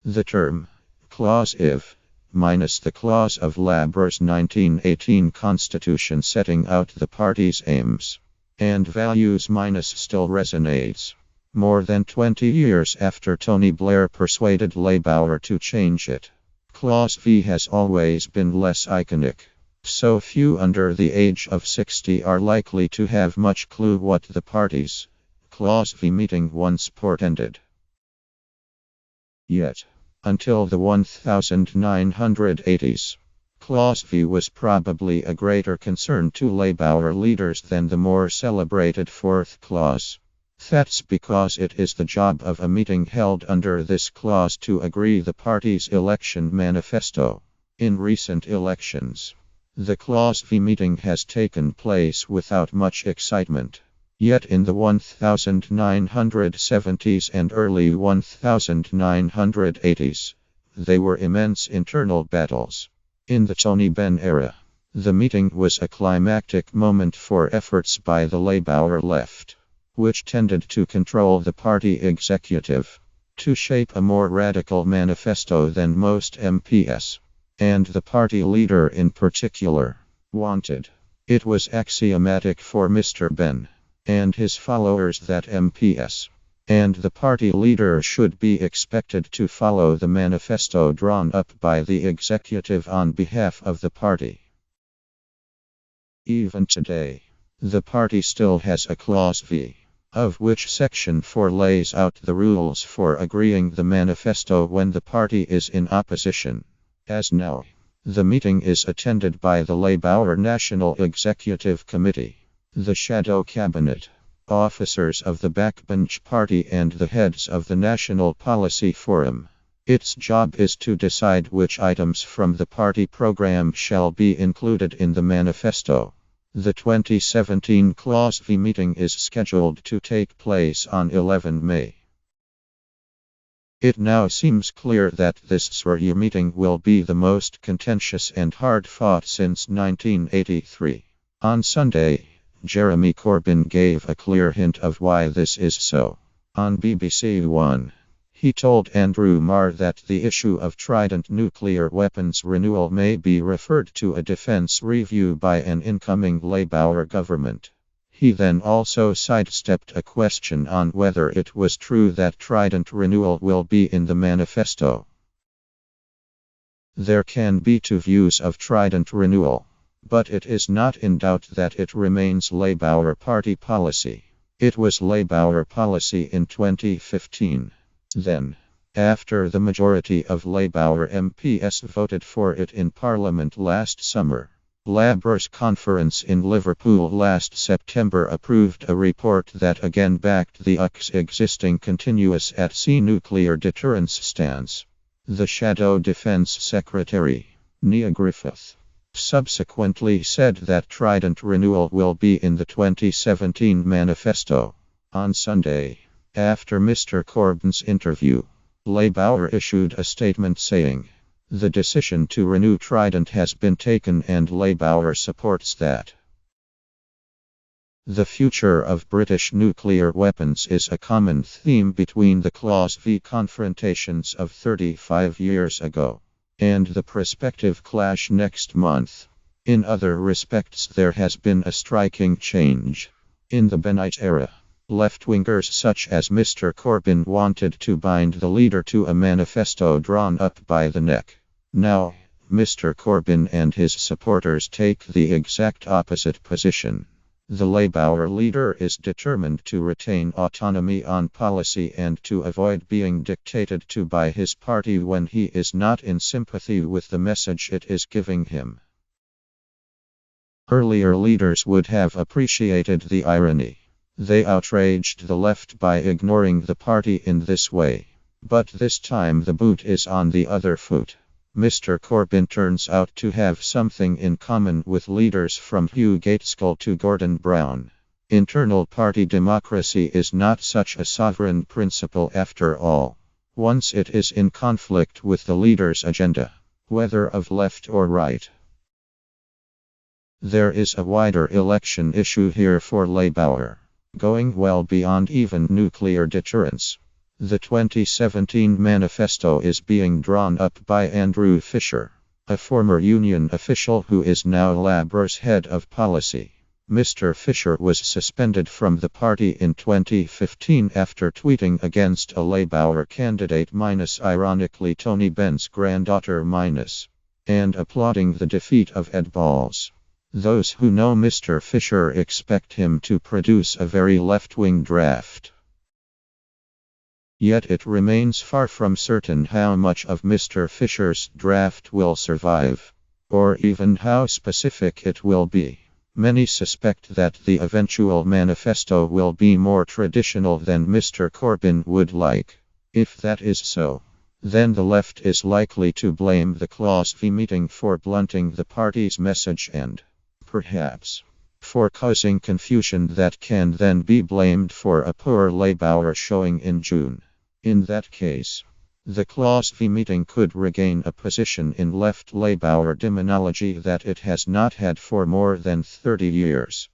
The term clause if minus the clause of Labour's 1918 constitution setting out the party's aims and values minus still resonates. More than 20 years after Tony Blair persuaded Labour to change it, Clause V has always been less iconic. So few under the age of 60 are likely to have much clue what the party's Clause V meeting once portended. Yet, until the 1980s, Clause V was probably a greater concern to Labour leaders than the more celebrated Fourth Clause. That's because it is the job of a meeting held under this clause to agree the party's election manifesto. In recent elections, the Clause V meeting has taken place without much excitement. Yet in the 1970s and early 1980s, they were immense internal battles. In the Tony Benn era, the meeting was a climactic moment for efforts by the Labour left, which tended to control the party executive, to shape a more radical manifesto than most MPs, and the party leader in particular, wanted. It was axiomatic for Mr. Benn and his followers that MPs and the party leader should be expected to follow the manifesto drawn up by the executive on behalf of the party. Even today, the party still has a Clause V, of which Section 4 lays out the rules for agreeing the manifesto when the party is in opposition. As now, the meeting is attended by the Labour National Executive Committee, the Shadow Cabinet, officers of the Backbench Party and the heads of the National Policy Forum. Its job is to decide which items from the party program shall be included in the manifesto. The 2017 Clause V meeting is scheduled to take place on 11 May. It now seems clear that this SRU meeting will be the most contentious and hard-fought since 1983. On Sunday, Jeremy Corbyn gave a clear hint of why this is so. On BBC One, he told Andrew Marr that the issue of Trident nuclear weapons renewal may be referred to a defence review by an incoming Labour government. He then also sidestepped a question on whether it was true that Trident renewal will be in the manifesto. There can be two views of Trident renewal, but it is not in doubt that it remains Labour Party policy. It was Labour policy in 2015. Then, after the majority of Labour MPs voted for it in Parliament last summer, Labour's conference in Liverpool last September approved a report that again backed the UK's existing continuous at-sea nuclear deterrence stance. The Shadow Defence Secretary, Nia Griffith, subsequently said that Trident renewal will be in the 2017 manifesto. On Sunday, after Mr. Corbyn's interview, Labour issued a statement saying, "The decision to renew Trident has been taken and Labour supports that." The future of British nuclear weapons is a common theme between the Clause V confrontations of 35 years ago and the prospective clash next month. In other respects, there has been a striking change. In the Bennite era, left-wingers such as Mr. Corbyn wanted to bind the leader to a manifesto drawn up by the neck. Now, Mr. Corbyn and his supporters take the exact opposite position. The Labour leader is determined to retain autonomy on policy and to avoid being dictated to by his party when he is not in sympathy with the message it is giving him. Earlier leaders would have appreciated the irony. They outraged the left by ignoring the party in this way. But this time the boot is on the other foot. Mr. Corbyn turns out to have something in common with leaders from Hugh Gaitskell to Gordon Brown. Internal party democracy is not such a sovereign principle after all. Once it is in conflict with the leader's agenda, whether of left or right. There is a wider election issue here for Labour, going well beyond even nuclear deterrence. The 2017 manifesto is being drawn up by Andrew Fisher, a former union official who is now Labour's head of policy. Mr. Fisher was suspended from the party in 2015 after tweeting against a Labour candidate ironically Tony Benn's granddaughter and applauding the defeat of Ed Balls. Those who know Mr. Fisher expect him to produce a very left-wing draft. Yet it remains far from certain how much of Mr. Fisher's draft will survive, or even how specific it will be. Many suspect that the eventual manifesto will be more traditional than Mr. Corbyn would like. If that is so, then the left is likely to blame the Clause V meeting for blunting the party's message and, perhaps, for causing confusion that can then be blamed for a poor Labour showing in June. In that case, the Clause V meeting could regain a position in left Labour demonology that it has not had for more than 30 years.